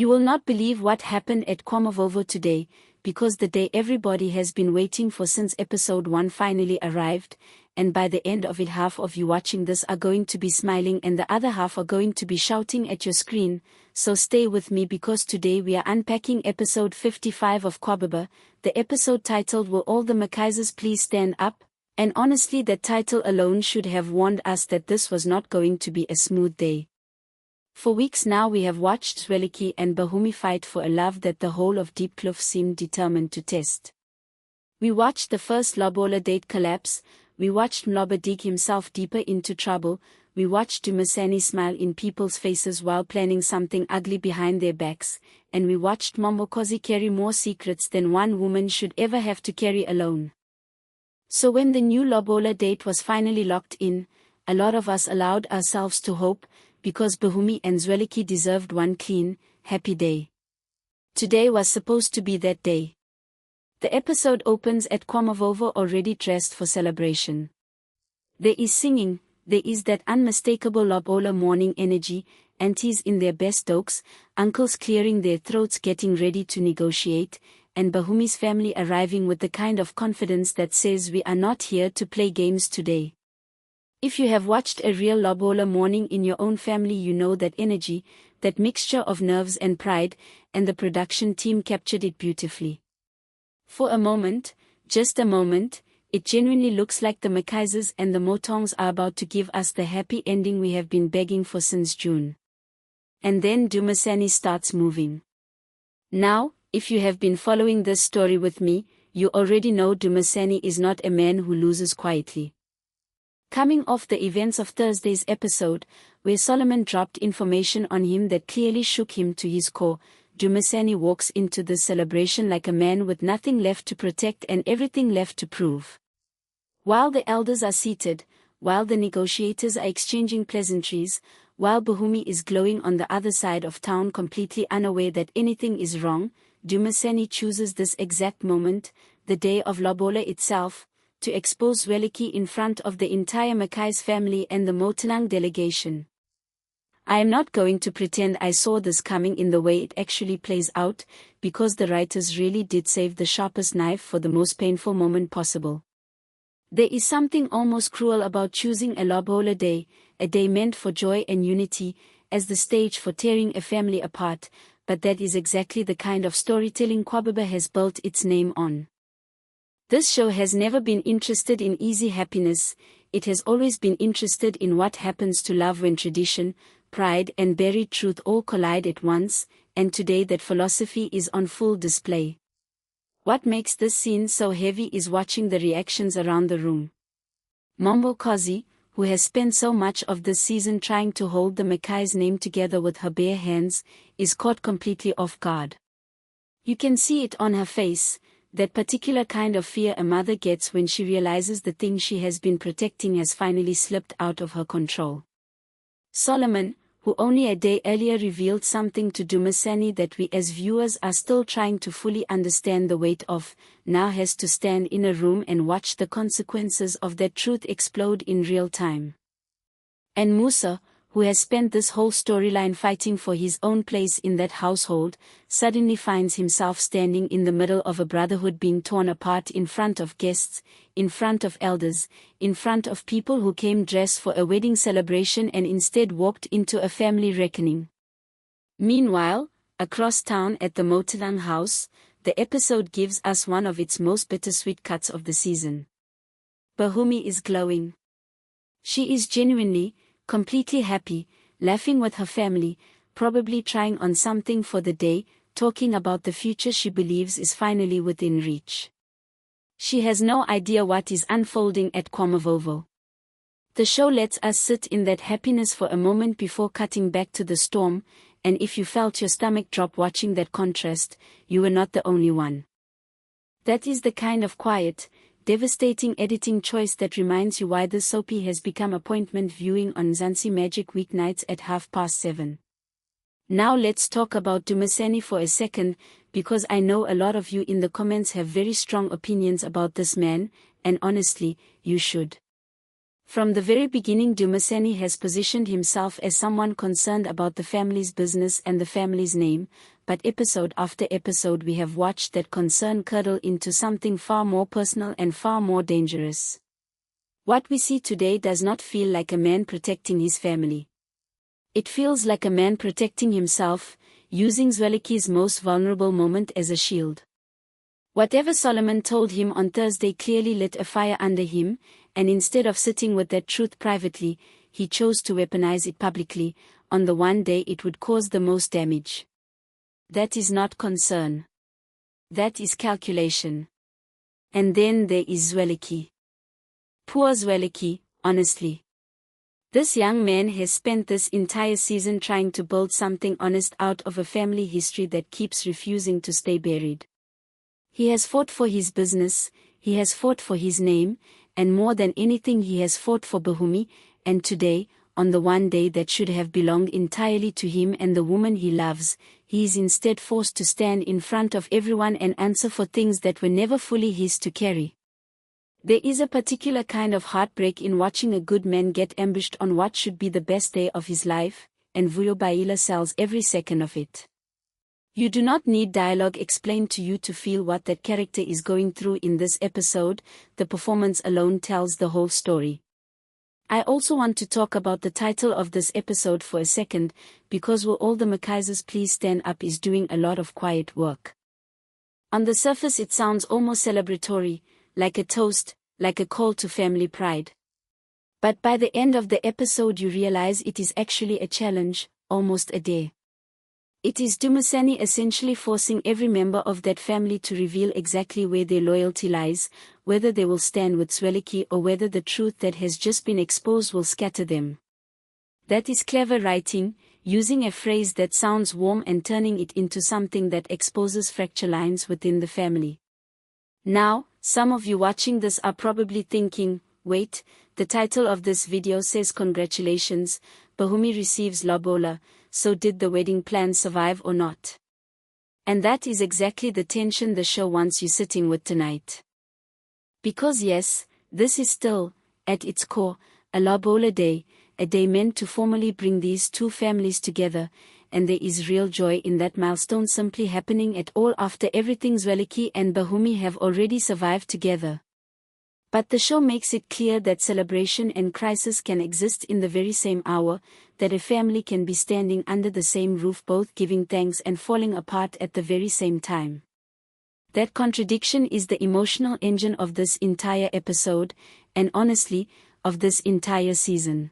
You will not believe what happened at Kwababa today, because the day everybody has been waiting for since episode 1 finally arrived, and by the end of it half of you watching this are going to be smiling and the other half are going to be shouting at your screen, so stay with me because today we are unpacking episode 55 of Kwababa, the episode titled Will All the Makaizes Please Stand Up? And honestly that title alone should have warned us that this was not going to be a smooth day. For weeks now we have watched Zwelithini and Bahumi fight for a love that the whole of Deep Kloof seemed determined to test. We watched the first Lobola date collapse, we watched Mlobo dig himself deeper into trouble, we watched Dumisani smile in people's faces while planning something ugly behind their backs, and we watched Mombokozi carry more secrets than one woman should ever have to carry alone. So when the new Lobola date was finally locked in, a lot of us allowed ourselves to hope, because Bahumi and Zwelithini deserved one clean, happy day. Today was supposed to be that day. The episode opens at Kwababa already dressed for celebration. There is singing, there is that unmistakable Lobola morning energy, aunties in their best dokes, uncles clearing their throats getting ready to negotiate, and Bahumi's family arriving with the kind of confidence that says we are not here to play games today. If you have watched a real Lobola morning in your own family you know that energy, that mixture of nerves and pride, and the production team captured it beautifully. For a moment, just a moment, it genuinely looks like the Makaizes and the Motongs are about to give us the happy ending we have been begging for since June. And then Dumisani starts moving. Now, if you have been following this story with me, you already know Dumisani is not a man who loses quietly. Coming off the events of Thursday's episode, where Solomon dropped information on him that clearly shook him to his core, Dumisani walks into this celebration like a man with nothing left to protect and everything left to prove. While the elders are seated, while the negotiators are exchanging pleasantries, while Bahumi is glowing on the other side of town completely unaware that anything is wrong, Dumisani chooses this exact moment, the day of Lobola itself, to expose Zwelithini in front of the entire Makai's family and the Motanang delegation. I am not going to pretend I saw this coming in the way it actually plays out, because the writers really did save the sharpest knife for the most painful moment possible. There is something almost cruel about choosing a Lobola day, a day meant for joy and unity, as the stage for tearing a family apart, but that is exactly the kind of storytelling Kwababa has built its name on. This show has never been interested in easy happiness, it has always been interested in what happens to love when tradition, pride and buried truth all collide at once, and today that philosophy is on full display. What makes this scene so heavy is watching the reactions around the room. Mombokozi, who has spent so much of this season trying to hold the Makai's name together with her bare hands, is caught completely off guard. You can see it on her face, that particular kind of fear a mother gets when she realizes the thing she has been protecting has finally slipped out of her control. Solomon, who only a day earlier revealed something to Dumisani that we as viewers are still trying to fully understand the weight of, now has to stand in a room and watch the consequences of that truth explode in real time. And Musa, who has spent this whole storyline fighting for his own place in that household, suddenly finds himself standing in the middle of a brotherhood being torn apart in front of guests, in front of elders, in front of people who came dressed for a wedding celebration and instead walked into a family reckoning. Meanwhile, across town at the Motanang house, the episode gives us one of its most bittersweet cuts of the season. Bahumi is glowing. She is genuinely, completely happy, laughing with her family, probably trying on something for the day, talking about the future she believes is finally within reach. She has no idea what is unfolding at Kwababa. The show lets us sit in that happiness for a moment before cutting back to the storm, and if you felt your stomach drop watching that contrast, you were not the only one. That is the kind of quiet, devastating editing choice that reminds you why this soapy has become appointment viewing on Mzansi Magic weeknights at 7:30. Now let's talk about Dumisani for a second, because I know a lot of you in the comments have very strong opinions about this man, and honestly, you should. From the very beginning, Dumasani has positioned himself as someone concerned about the family's business and the family's name, but episode after episode we have watched that concern curdle into something far more personal and far more dangerous. What we see today does not feel like a man protecting his family. It feels like a man protecting himself, using Zweliki's most vulnerable moment as a shield. Whatever Solomon told him on Thursday clearly lit a fire under him, and instead of sitting with that truth privately, he chose to weaponize it publicly, on the one day it would cause the most damage. That is not concern. That is calculation. And then there is Zweliki. Poor Zweliki, honestly. This young man has spent this entire season trying to build something honest out of a family history that keeps refusing to stay buried. He has fought for his business, he has fought for his name, and more than anything he has fought for Bahumi, and today, on the one day that should have belonged entirely to him and the woman he loves, he is instead forced to stand in front of everyone and answer for things that were never fully his to carry. There is a particular kind of heartbreak in watching a good man get ambushed on what should be the best day of his life, and Vuyo Baila sells every second of it. You do not need dialogue explained to you to feel what that character is going through in this episode, the performance alone tells the whole story. I also want to talk about the title of this episode for a second, because Will All the Makaizers Please Stand Up is doing a lot of quiet work. On the surface it sounds almost celebratory, like a toast, like a call to family pride. But by the end of the episode you realize it is actually a challenge, almost a dare. It is Dumasani essentially forcing every member of that family to reveal exactly where their loyalty lies, whether they will stand with Zweliki or whether the truth that has just been exposed will scatter them. That is clever writing, using a phrase that sounds warm and turning it into something that exposes fracture lines within the family. Now, some of you watching this are probably thinking, wait, the title of this video says congratulations, Bahumi receives Lobola, so did the wedding plan survive or not? And that is exactly the tension the show wants you sitting with tonight. Because yes, this is still, at its core, a Lobola day, a day meant to formally bring these two families together, and there is real joy in that milestone simply happening at all after everything Zweliki and Bahumi have already survived together. But the show makes it clear that celebration and crisis can exist in the very same hour, that a family can be standing under the same roof both giving thanks and falling apart at the very same time. That contradiction is the emotional engine of this entire episode, and honestly, of this entire season.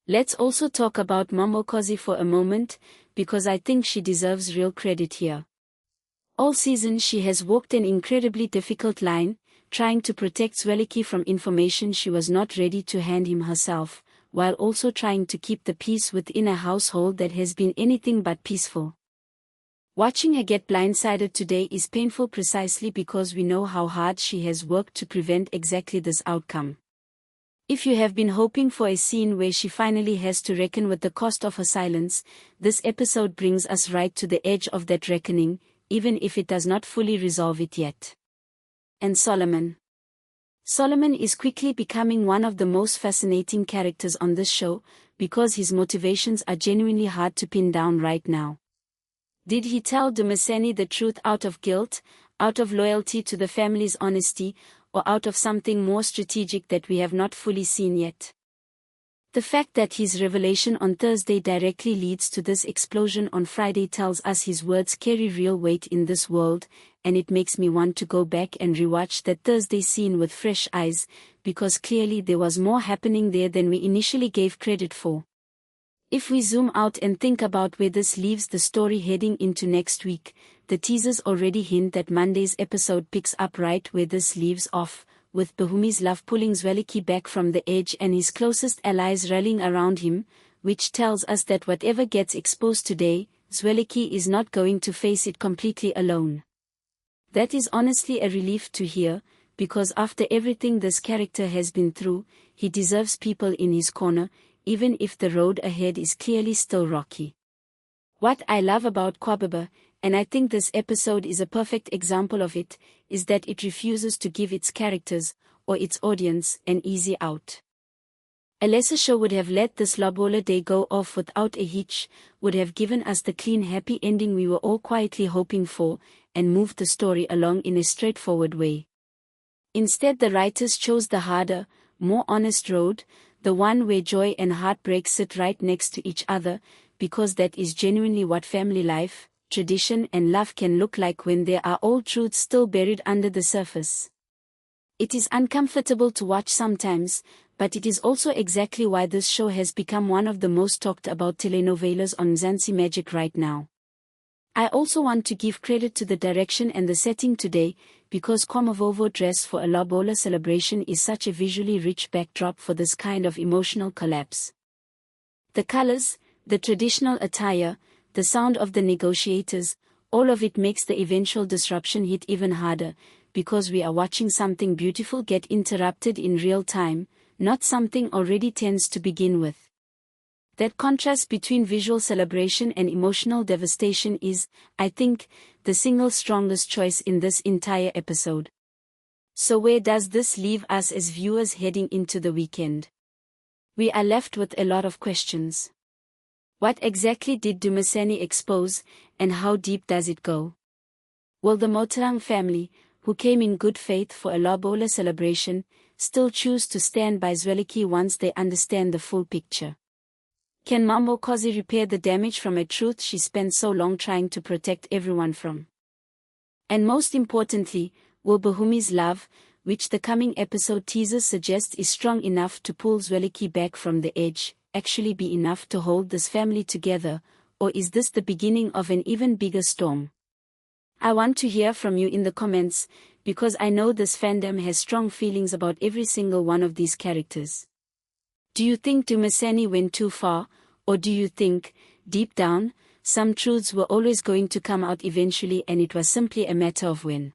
Let's also talk about Momokozi for a moment, because I think she deserves real credit here. All season she has walked an incredibly difficult line, trying to protect Zweliki from information she was not ready to hand him herself, while also trying to keep the peace within a household that has been anything but peaceful. Watching her get blindsided today is painful precisely because we know how hard she has worked to prevent exactly this outcome. If you have been hoping for a scene where she finally has to reckon with the cost of her silence, this episode brings us right to the edge of that reckoning, even if it does not fully resolve it yet. And Solomon. Solomon is quickly becoming one of the most fascinating characters on this show, because his motivations are genuinely hard to pin down right now. Did he tell Dumasani the truth out of guilt, out of loyalty to the family's honesty, or out of something more strategic that we have not fully seen yet? The fact that his revelation on Thursday directly leads to this explosion on Friday tells us his words carry real weight in this world, and it makes me want to go back and rewatch that Thursday scene with fresh eyes, because clearly there was more happening there than we initially gave credit for. If we zoom out and think about where this leaves the story heading into next week, the teasers already hint that Monday's episode picks up right where this leaves off, with Bahumi's love pulling Zweliki back from the edge and his closest allies rallying around him, which tells us that whatever gets exposed today, Zweliki is not going to face it completely alone. That is honestly a relief to hear, because after everything this character has been through, he deserves people in his corner, even if the road ahead is clearly still rocky. What I love about Kwababa, and I think this episode is a perfect example of it, is that it refuses to give its characters, or its audience, an easy out. A lesser show would have let this Lobola day go off without a hitch, would have given us the clean happy ending we were all quietly hoping for, and moved the story along in a straightforward way. Instead, the writers chose the harder, more honest road, the one where joy and heartbreak sit right next to each other, because that is genuinely what family life, tradition and love can look like when there are old truths still buried under the surface. It is uncomfortable to watch sometimes, but it is also exactly why this show has become one of the most talked about telenovelas on Mzansi Magic right now. I also want to give credit to the direction and the setting today, because Kwababa dress for a Lobola celebration is such a visually rich backdrop for this kind of emotional collapse. The colors, the traditional attire, the sound of the negotiators, all of it makes the eventual disruption hit even harder, because we are watching something beautiful get interrupted in real time, not something already tense to begin with. That contrast between visual celebration and emotional devastation is, I think, the single strongest choice in this entire episode. So where does this leave us as viewers heading into the weekend? We are left with a lot of questions. What exactly did Dumisani expose, and how deep does it go? Will the Motaung family, who came in good faith for a Lobola celebration, still choose to stand by Zwelithini once they understand the full picture? Can Mambokosi repair the damage from a truth she spent so long trying to protect everyone from? And most importantly, will Bahumi's love, which the coming episode teaser suggests is strong enough to pull Zwelithini back from the edge, actually be enough to hold this family together, or is this the beginning of an even bigger storm? I want to hear from you in the comments, because I know this fandom has strong feelings about every single one of these characters. Do you think Dumisani went too far, or do you think, deep down, some truths were always going to come out eventually and it was simply a matter of when?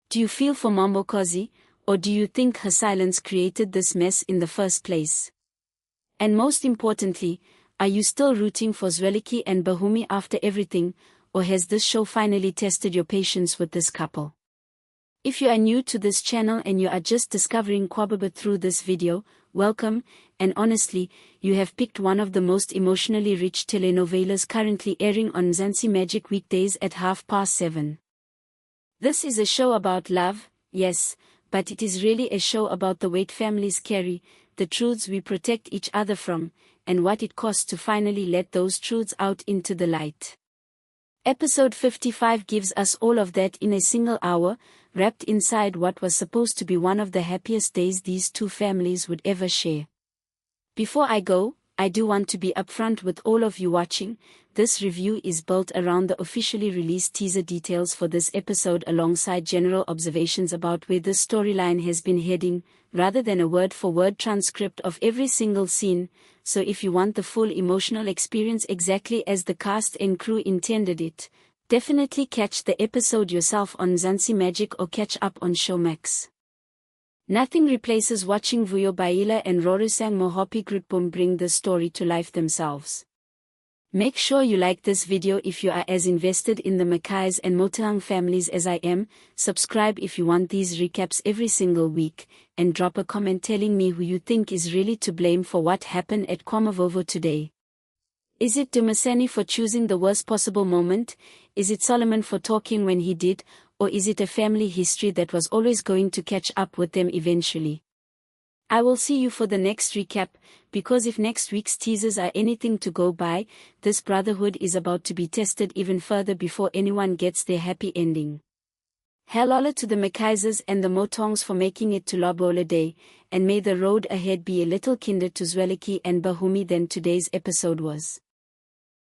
Do you feel for Mambokosi, or do you think her silence created this mess in the first place? And most importantly, are you still rooting for Zwelithini and Bahumi after everything, or has this show finally tested your patience with this couple? If you are new to this channel and you are just discovering Kwababa through this video, welcome, and honestly, you have picked one of the most emotionally rich telenovelas currently airing on Mzansi Magic weekdays at 7:30. This is a show about love, yes, but it is really a show about the weight families carry, the truths we protect each other from, and what it costs to finally let those truths out into the light. Episode 55 gives us all of that in a single hour, wrapped inside what was supposed to be one of the happiest days these two families would ever share. Before I go, I do want to be upfront with all of you watching. This review is built around the officially released teaser details for this episode alongside general observations about where this storyline has been heading, rather than a word-for-word transcript of every single scene. So if you want the full emotional experience exactly as the cast and crew intended it, definitely catch the episode yourself on Mzansi Magic or catch up on Showmax. Nothing replaces watching Vuyo Baila and Rorusang Mohopi Grutbum bring the story to life themselves. Make sure you like this video if you are as invested in the Makais and Motaung families as I am, subscribe if you want these recaps every single week, and drop a comment telling me who you think is really to blame for what happened at Kwababa today. Is it Dumisani for choosing the worst possible moment? Is it Solomon for talking when he did? Or is it a family history that was always going to catch up with them eventually? I will see you for the next recap, because if next week's teasers are anything to go by, this brotherhood is about to be tested even further before anyone gets their happy ending. Halala to the Makaisers and the Motaungs for making it to Lobola Day, and may the road ahead be a little kinder to Zwelithini and Bahumi than today's episode was.